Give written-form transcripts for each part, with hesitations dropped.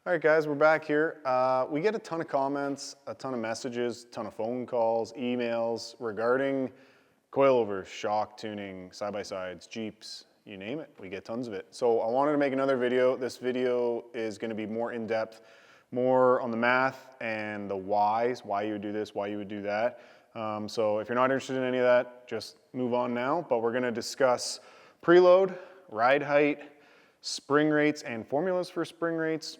All right, guys, we're back here. We get a ton of comments, a ton of messages, a ton of phone calls, emails regarding coilovers, shock tuning, side-by-sides, Jeeps, you name it. We get tons of it. So I wanted to make another video. This video is going to be more in-depth, more on the math and the whys, why you would do this, why you would do that. So if you're not interested in any of that, just move on now. But we're going to discuss preload, ride height, spring rates and formulas for spring rates,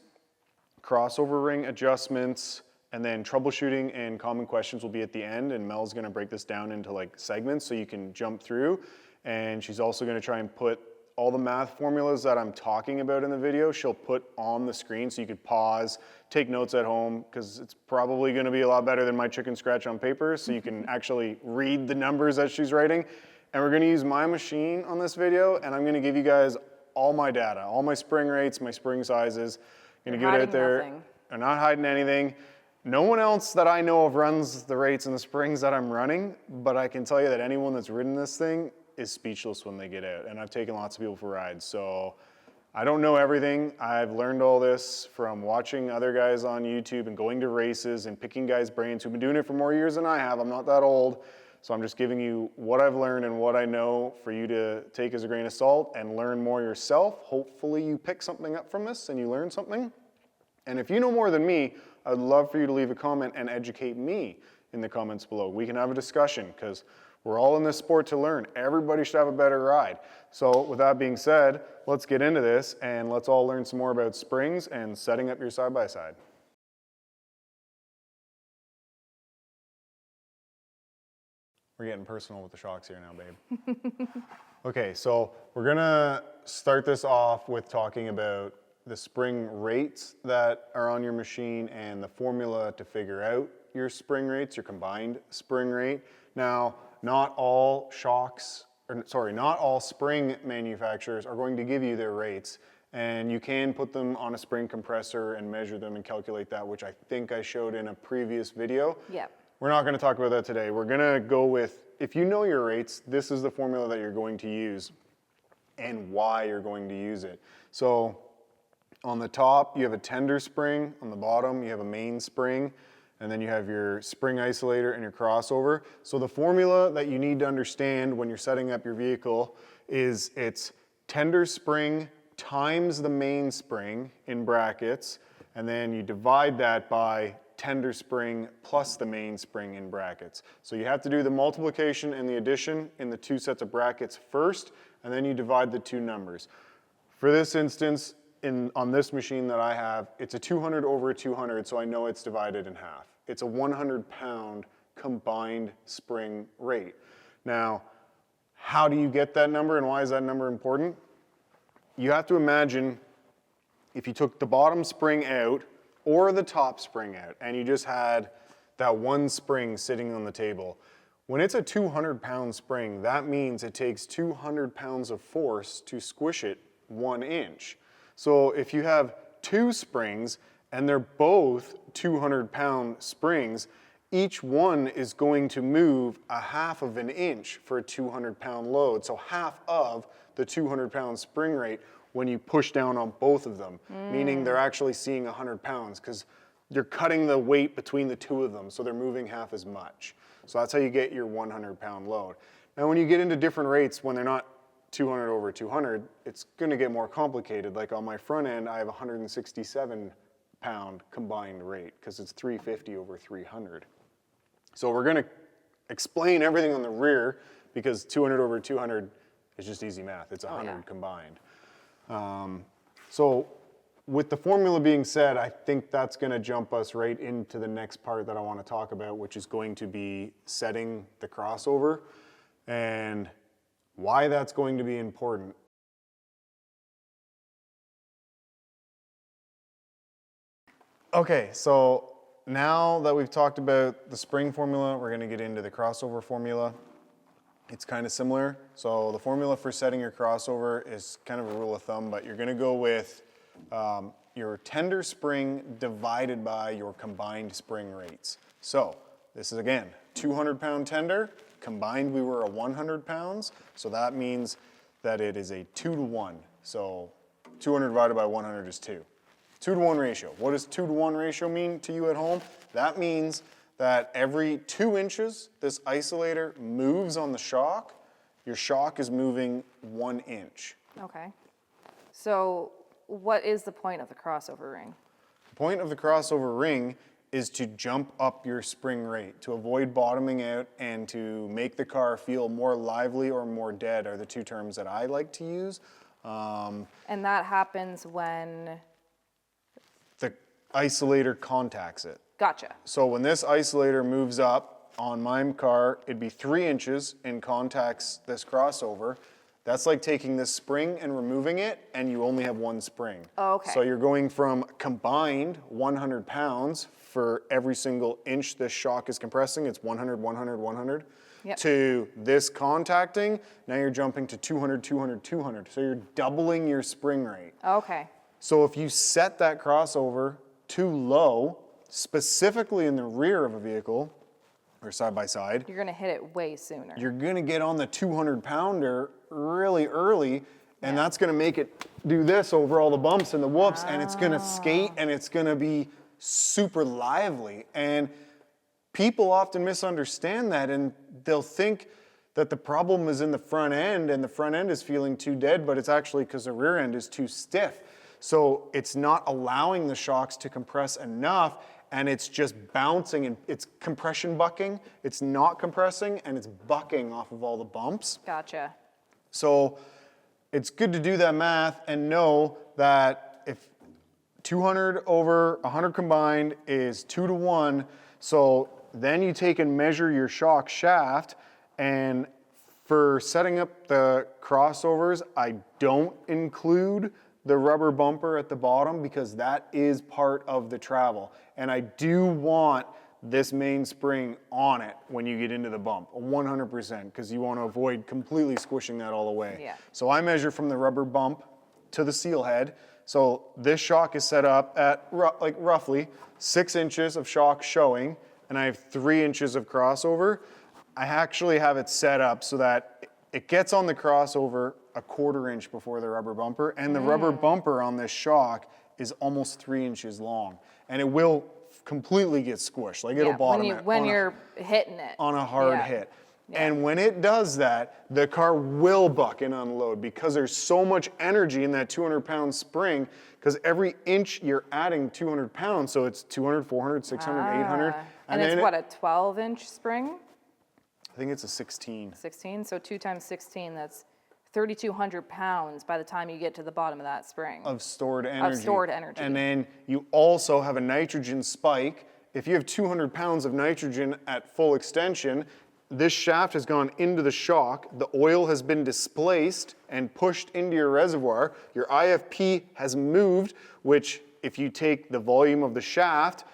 crossover ring adjustments, and then troubleshooting and common questions will be at the end, and Mel's gonna break this down into like segments so you can jump through. And she's also gonna try and put all the math formulas that I'm talking about in the video, she'll put on the screen so you could pause, take notes at home, because it's probably gonna be a lot better than my chicken scratch on paper, so you can actually read the numbers that she's writing. And we're gonna use my machine on this video, and I'm gonna give you guys all my data, all my spring rates, my spring sizes. Gonna give it out there. Nothing. I'm not hiding anything. No one else that I know of runs the rates and the springs that I'm running, but I can tell you that anyone that's ridden this thing is speechless when they get out. And I've taken lots of people for rides, so I don't know everything. I've learned all this from watching other guys on YouTube and going to races and picking guys' brains who've been doing it for more years than I have. I'm not that old. So I'm just giving you what I've learned and what I know for you to take as a grain of salt and learn more yourself. Hopefully you pick something up from this and you learn something. And if you know more than me, I'd love for you to leave a comment and educate me in the comments below. We can have a discussion because we're all in this sport to learn. Everybody should have a better ride. So with that being said, let's get into this and let's all learn some more about springs and setting up your side-by-side. We're getting personal with the shocks here now, babe. Okay, so we're gonna start this off with talking about the spring rates that are on your machine and the formula to figure out your spring rates, your combined spring rate. Now, not all spring manufacturers are going to give you their rates, and you can put them on a spring compressor and measure them and calculate that, which I think I showed in a previous video. Yep. We're not gonna talk about that today. We're gonna go with, if you know your rates, this is the formula that you're going to use and why you're going to use it. So on the top, you have a tender spring. On the bottom, you have a main spring. And then you have your spring isolator and your crossover. So the formula that you need to understand when you're setting up your vehicle is it's tender spring times the main spring in brackets, and then you divide that by tender spring plus the main spring in brackets. So you have to do the multiplication and the addition in the two sets of brackets first, and then you divide the two numbers. For this instance, on this machine that I have, it's a 200 over a 200, so I know it's divided in half. It's a 100-pound combined spring rate. Now, how do you get that number and why is that number important? You have to imagine if you took the bottom spring out or the top spring out, and you just had that one spring sitting on the table. When it's a 200-pound spring, that means it takes 200 pounds of force to squish it 1 inch. So if you have two springs and they're both 200-pound springs, each one is going to move a half of an inch for a 200-pound load. So half of the 200-pound spring rate when you push down on both of them, meaning they're actually seeing 100 pounds because you're cutting the weight between the two of them, so they're moving half as much. So that's how you get your 100-pound load. Now when you get into different rates, when they're not 200 over 200, it's gonna get more complicated. Like on my front end, I have a 167-pound combined rate because it's 350 over 300. So we're gonna explain everything on the rear because 200 over 200 is just easy math. It's 100 combined. So with the formula being said, I think that's gonna jump us right into the next part that I wanna talk about, which is going to be setting the crossover and why that's going to be important. Okay, so now that we've talked about the spring formula, we're gonna get into the crossover formula. It's kind of similar. So the formula for setting your crossover is kind of a rule of thumb, but you're gonna go with your tender spring divided by your combined spring rates. So this is again, 200-pound tender, combined we were a 100 pounds, so that means that it is a 2 to 1. So 200 divided by 100 is 2. 2-to-1 ratio. What does 2-to-1 ratio mean to you at home? That means that every 2 inches this isolator moves on the shock, your shock is moving 1 inch. Okay. So what is the point of the crossover ring? The point of the crossover ring is to jump up your spring rate, to avoid bottoming out and to make the car feel more lively or more dead are the 2 terms that I like to use. And that happens when? The isolator contacts it. Gotcha. So when this isolator moves up on my car, it'd be 3 inches and contacts this crossover. That's like taking this spring and removing it, and you only have 1 spring. Okay. So you're going from combined 100 pounds for every single inch this shock is compressing. It's 100, 100, 100. Yep. To this contacting, now you're jumping to 200, 200, 200. So you're doubling your spring rate. Okay. So if you set that crossover too low, specifically in the rear of a vehicle, or side by side, You're gonna hit it way sooner. you're gonna get on the 200 pounder really early, and that's gonna make it do this over all the bumps and the whoops, and it's gonna skate, and it's gonna be super lively. And people often misunderstand that, and they'll think that the problem is in the front end, and the front end is feeling too dead, but it's actually because the rear end is too stiff. So it's not allowing the shocks to compress enough, and it's just bouncing, and it's compression bucking. It's not compressing, and it's bucking off of all the bumps. Gotcha. So it's good to do that math and know that if 200 over 100 combined is 2-to-1, so then you take and measure your shock shaft, and for setting up the crossovers, I don't include the rubber bumper at the bottom because that is part of the travel. And I do want this main spring on it when you get into the bump, 100%, because you want to avoid completely squishing that all the way. Yeah. So I measure from the rubber bump to the seal head. So this shock is set up at roughly 6 inches of shock showing, and I have 3 inches of crossover. I actually have it set up so that it gets on the crossover a 1/4 inch before the rubber bumper, and the rubber bumper on this shock is almost 3 inches long, and it will completely get squished, like it'll bottom when you're hitting it. on a hard hit. And when it does that, the car will buck and unload because there's so much energy in that 200-pound spring, because every inch you're adding 200 pounds, so it's 200, 400, 600, 800. And it's what, a 12-inch spring? I think it's a 16. 16, so 2 times 16, that's 3,200 pounds by the time you get to the bottom of that spring. Of stored energy. Of stored energy. And then you also have a nitrogen spike. If you have 200 pounds of nitrogen at full extension, this shaft has gone into the shock, the oil has been displaced and pushed into your reservoir, your IFP has moved, which if you take the volume of the shaft,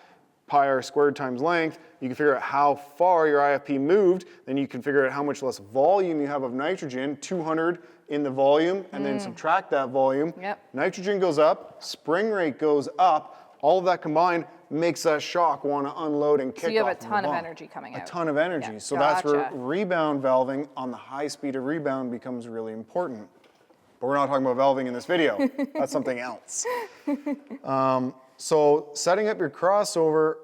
pi r squared times length, you can figure out how far your IFP moved, then you can figure out how much less volume you have of nitrogen, 200 in the volume, and then subtract that volume. Yep. Nitrogen goes up, spring rate goes up, all of that combined makes that shock want to unload and kick off. So you have a the ton of bump. energy coming out. A ton of energy. Yeah. So that's where Gotcha. rebound valving on the high speed of rebound becomes really important. But we're not talking about valving in this video. That's something else. So setting up your crossover,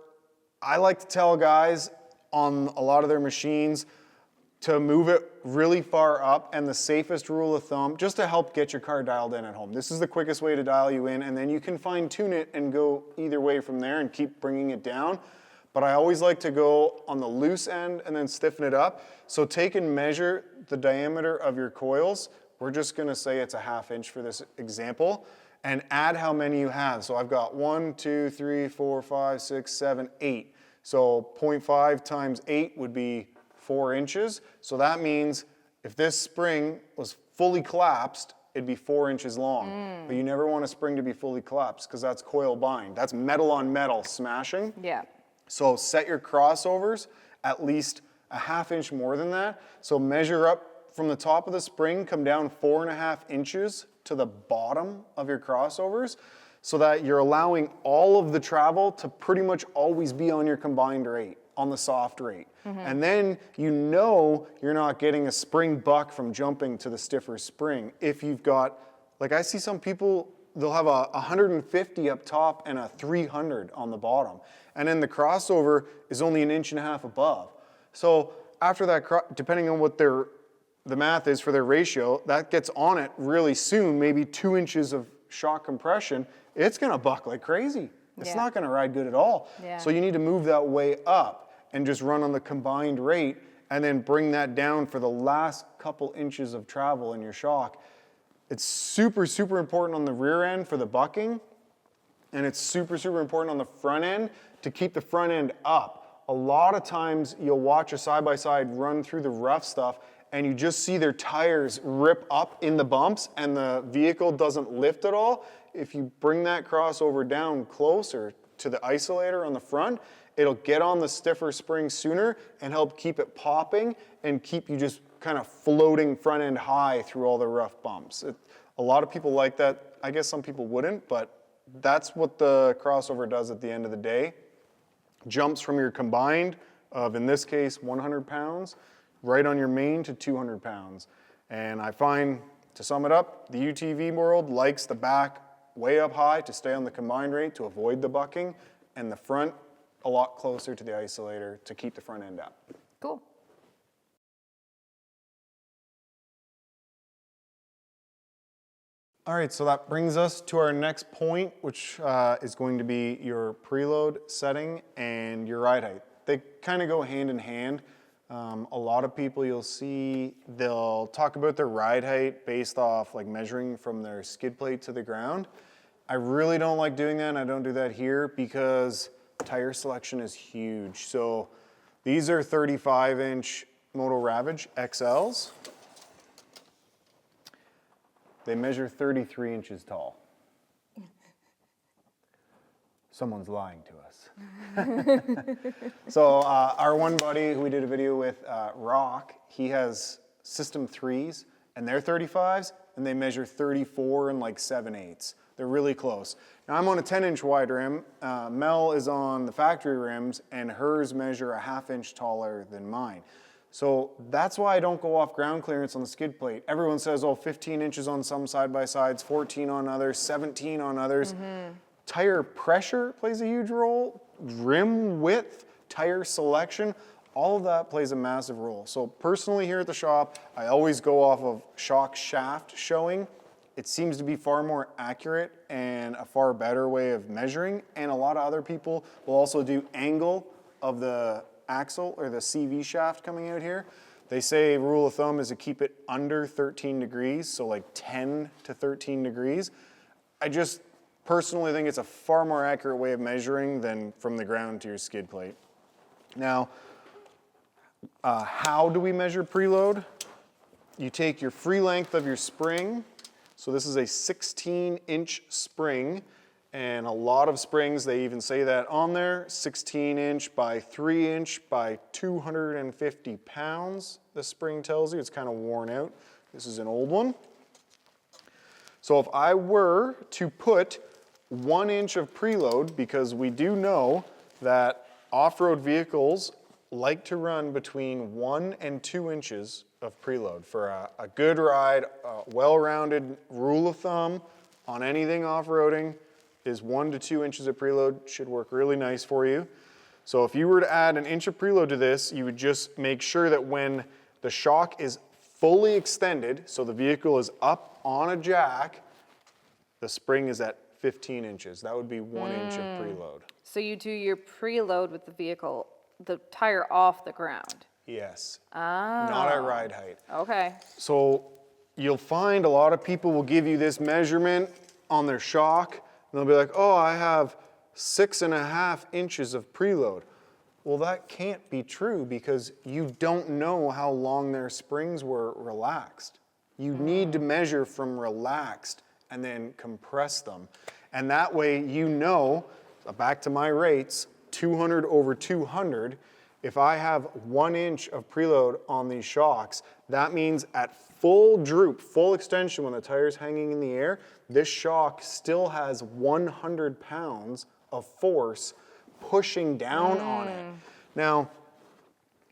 I like to tell guys on a lot of their machines to move it really far up, and the safest rule of thumb, just to help get your car dialed in at home. This is the quickest way to dial you in, and then you can fine tune it and go either way from there and keep bringing it down. But I always like to go on the loose end and then stiffen it up. So take and measure the diameter of your coils. We're just gonna say it's a 1/2 inch for this example, and add how many you have. So I've got 1, 2, 3, 4, 5, 6, 7, 8. So 0.5 times 8 would be 4 inches. So that means if this spring was fully collapsed, it'd be 4 inches long. But you never want a spring to be fully collapsed because that's coil bind. That's metal on metal smashing. Yeah. So set your crossovers at least a 1/2 inch more than that. So measure up from the top of the spring, come down 4.5 inches to the bottom of your crossovers, so that you're allowing all of the travel to pretty much always be on your combined rate, on the soft rate. And then you know you're not getting a spring buck from jumping to the stiffer spring. If you've got, like I see some people they'll have a 150 up top and a 300 on the bottom. And then the crossover is only 1.5 inches above. So after that, depending on what the math is for their ratio, that gets on it really soon, maybe 2 inches of shock compression, it's gonna buck like crazy. It's not gonna ride good at all. So you need to move that way up and just run on the combined rate and then bring that down for the last couple inches of travel in your shock. It's super, super important on the rear end for the bucking, and it's super, super important on the front end to keep the front end up. A lot of times you'll watch a side-by-side run through the rough stuff and you just see their tires rip up in the bumps and the vehicle doesn't lift at all. If you bring that crossover down closer to the isolator on the front, it'll get on the stiffer spring sooner and help keep it popping and keep you just kind of floating front end high through all the rough bumps. A lot of people like that. I guess some people wouldn't, but that's what the crossover does at the end of the day. Jumps from your combined of, in this case, 100 pounds, right on your main to 200 pounds. And I find, to sum it up, the UTV world likes the back way up high to stay on the combined rate to avoid the bucking, and the front a lot closer to the isolator to keep the front end up. Cool. All right, so that brings us to our next point, which is going to be your preload setting and your ride height. They kind of go hand in hand. A lot of people you'll see, they'll talk about their ride height based off like measuring from their skid plate to the ground. I really don't like doing that, and I don't do that here because tire selection is huge. So these are 35-inch Moto Ravage XLs. They measure 33 inches tall. Someone's lying to us. So our one buddy who we did a video with, Rock, he has System 3s, and they're 35s, and they measure 34 and like 7/8. They're really close. Now I'm on a 10-inch wide rim. Mel is on the factory rims, and hers measure a 1/2 inch taller than mine. So that's why I don't go off ground clearance on the skid plate. Everyone says, oh, 15 inches on some side-by-sides, 14 on others, 17 on others. Tire pressure plays a huge role. Rim width, tire selection, all of that plays a massive role. So personally here at the shop, I always go off of shock shaft showing. It seems to be far more accurate and a far better way of measuring. And a lot of other people will also do angle of the axle or the CV shaft coming out here. They say rule of thumb is to keep it under 13 degrees, so like 10 to 13 degrees. I just personally think it's a far more accurate way of measuring than from the ground to your skid plate. Now, how do we measure preload? You take your free length of your spring. So this is a 16-inch spring. And a lot of springs, they even say that on there, 16-inch by 3-inch by 250 pounds, the spring tells you. It's kind of worn out. This is an old one. So if I were to put 1 inch of preload, because we do know that off-road vehicles like to run between 1 and 2 inches of preload for a good ride, a well-rounded rule of thumb on anything off-roading is 1 to 2 inches of preload should work really nice for you. So if you were to add 1 inch of preload to this, you would just make sure that when the shock is fully extended, so the vehicle is up on a jack, the spring is at 15 inches. That would be 1 inch of preload. So you do your preload with the vehicle, the tire off the ground? Yes. Not at ride height. Okay. So you'll find a lot of people will give you this measurement on their shock. And they'll be like, oh, I have 6.5 inches of preload. Well, that can't be true because you don't know how long their springs were relaxed. You need to measure from relaxed and then compress them. And that way you know, back to my rates, 200 over 200, if I have 1 inch of preload on these shocks, that means at full droop, full extension when the tire's hanging in the air, this shock still has 100 pounds of force pushing down on it. Now,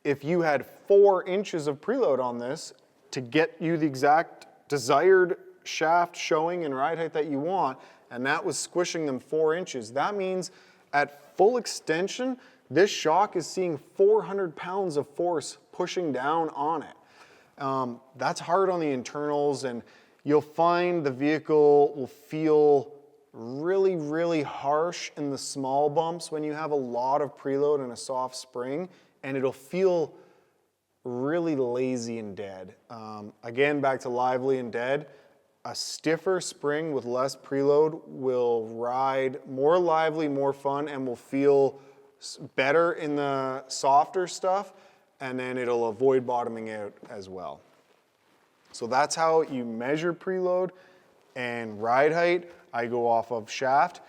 if you had 4 inches of preload on this to get you the exact desired shaft showing and ride height that you want, and that was squishing them 4 inches. That means at full extension, this shock is seeing 400 pounds of force pushing down on it. That's hard on the internals, and you'll find the vehicle will feel really, really harsh in the small bumps when you have a lot of preload and a soft spring, and it'll feel really lazy and dead. Again, back to lively and dead, a stiffer spring with less preload will ride more lively, more fun, and will feel better in the softer stuff, and then it'll avoid bottoming out as well. So that's how you measure preload. And ride height, I go off of shaft.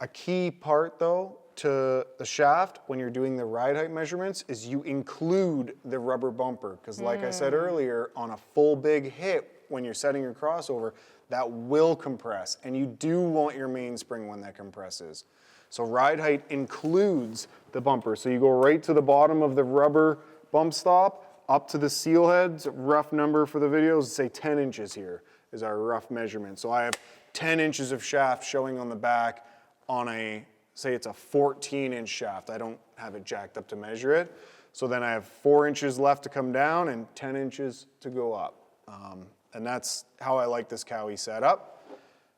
A key part though to the shaft when you're doing the ride height measurements is you include the rubber bumper, because like I said earlier, on a full big hit when you're setting your crossover, that will compress, and you do want your mainspring when that compresses. So ride height includes the bumper. So you go right to the bottom of the rubber bump stop, up to the seal heads. Rough number for the videos, say 10 inches here is our rough measurement. So I have 10 inches of shaft showing on the back on a, say it's a 14-inch shaft. I don't have it jacked up to measure it. So then I have 4 inches left to come down and 10 inches to go up. And that's how I like this Cowie setup.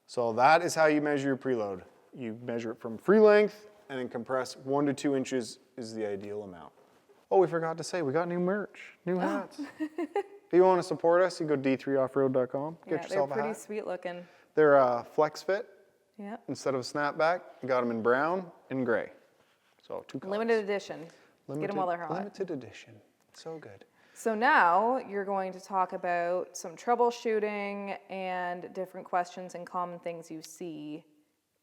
So that is how you measure your preload. You measure it from free length and then compress 1 to 2 inches is the ideal amount. Oh, we forgot to say, we got new merch, new hats. If you want to support us, you go d3offroad.com, get yourself a hat. They're pretty sweet looking. They're flex fit. Yeah. Instead of a snapback, you got them in brown and gray. So 2 colors. Limited edition. Get them while they're hot. Limited edition. So good. So now you're going to talk about some troubleshooting and different questions and common things you see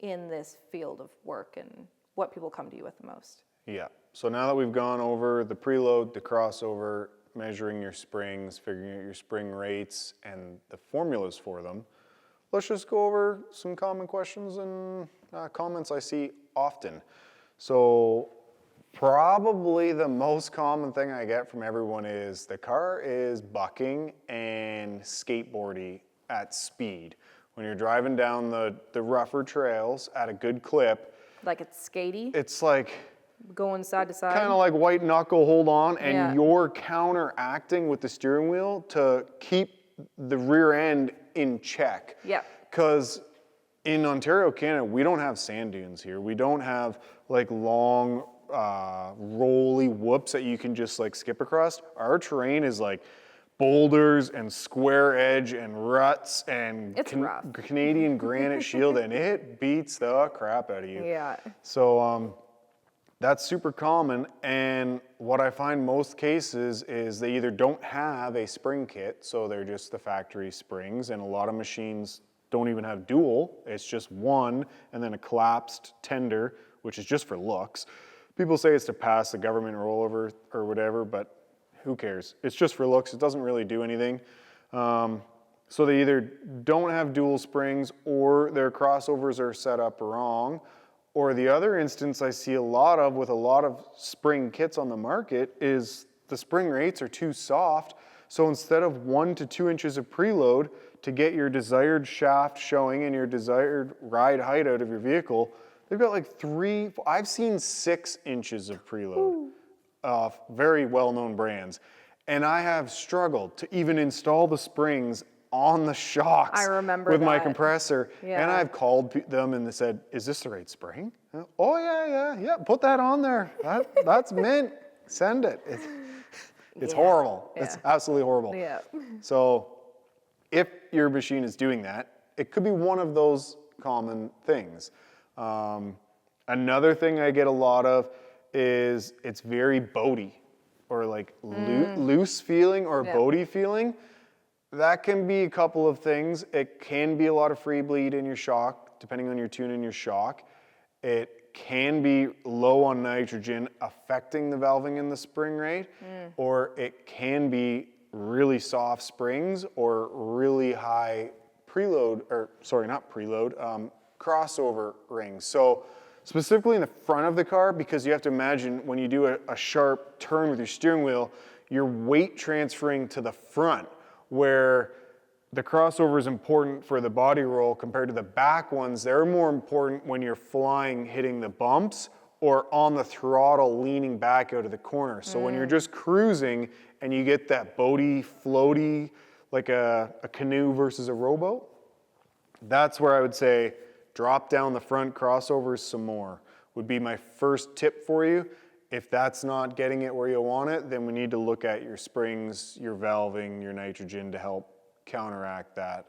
in this field of work and what people come to you with the most. Yeah. So now that we've gone over the preload, the crossover, measuring your springs, figuring out your spring rates, and the formulas for them, let's just go over some common questions and comments I see often. So probably the most common thing I get from everyone is the car is bucking and skateboardy at speed. When you're driving down the rougher trails at a good clip. Like it's skatey? It's like going side to side? Kind of like white knuckle hold on, and you're counteracting with the steering wheel to keep the rear end in check. Yeah. Because in Ontario, Canada, we don't have sand dunes here. We don't have like long, rolly whoops that you can just like skip across. Our terrain is like boulders and square edge and ruts and Canadian granite shield, and it beats the crap out of you. Yeah. So that's super common, and what I find most cases is they either don't have a spring kit, so they're just the factory springs, and a lot of machines don't even have dual. It's just one and then a collapsed tender, which is just for looks. People say it's to pass the government rollover or whatever, but who cares? It's just for looks. It doesn't really do anything. So they either don't have dual springs or their crossovers are set up wrong. Or the other instance I see a lot of with a lot of spring kits on the market is the spring rates are too soft. So instead of 1 to 2 inches of preload to get your desired shaft showing and your desired ride height out of your vehicle, they've got like 3, I've seen 6 inches of preload of very well-known brands. And I have struggled to even install the springs on the shocks with my compressor. Yeah. And I've called them and they said, is this the right spring? Oh yeah, put that on there. That's mint, send it. It's horrible. Yeah. It's absolutely horrible. Yeah. So if your machine is doing that, it could be one of those common things. Another thing I get a lot of is it's very boaty or like loose feeling or boaty feeling. That can be a couple of things. It can be a lot of free bleed in your shock, depending on your tune in your shock. It can be low on nitrogen, affecting the valving in the spring rate, or it can be really soft springs or really high preload, or sorry, not preload, crossover rings. So specifically in the front of the car, because you have to imagine when you do a sharp turn with your steering wheel, you're weight transferring to the front, where the crossover is important for the body roll compared to the back ones. They're more important when you're flying, hitting the bumps, or on the throttle leaning back out of the corner. So when you're just cruising and you get that boaty, floaty, like a canoe versus a rowboat, that's where I would say drop down the front crossovers some more, would be my first tip for you. If that's not getting it where you want it, then we need to look at your springs, your valving, your nitrogen to help counteract that.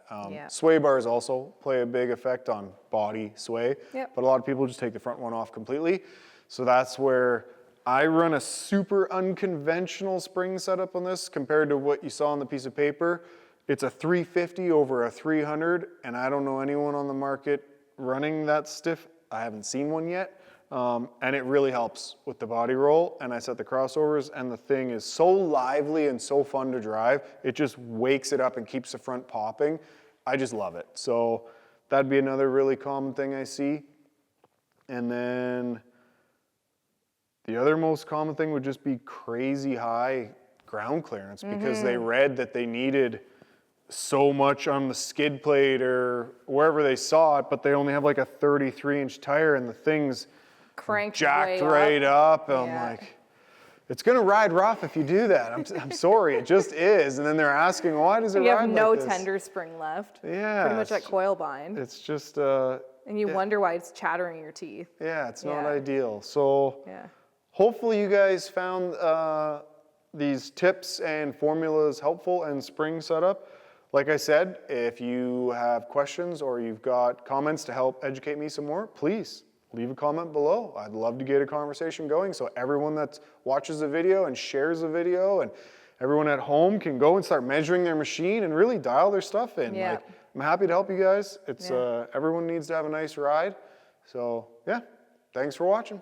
Sway bars also play a big effect on body sway, but a lot of people just take the front one off completely. So that's where I run a super unconventional spring setup on this compared to what you saw on the piece of paper. It's a 350 over a 300, and I don't know anyone on the market running that stiff. I haven't seen one yet. And it really helps with the body roll, and I set the crossovers, and the thing is so lively and so fun to drive. It just wakes it up and keeps the front popping. I just love it. So that'd be another really common thing I see. And then the other most common thing would just be crazy high ground clearance, because they read that they needed so much on the skid plate or wherever they saw it, but they only have like a 33-inch tire, and the thing's cranked jacked way right up. Yeah. I'm like, it's gonna ride rough if you do that. I'm sorry, it just is. And then they're asking, why does it You ride have no like this? tender spring left. Yeah. Pretty much like coil bind. It's just, And you wonder why it's chattering your teeth. yeah, it's not ideal. So Yeah. hopefully you guys found these tips and formulas helpful and spring setup. Like I said, if you have questions or you've got comments to help educate me some more, please leave a comment below. I'd love to get a conversation going, so everyone that watches the video and shares the video and everyone at home can go and start measuring their machine and really dial their stuff in. Yeah. Like, I'm happy to help you guys. It's everyone needs to have a nice ride. So yeah, thanks for watching.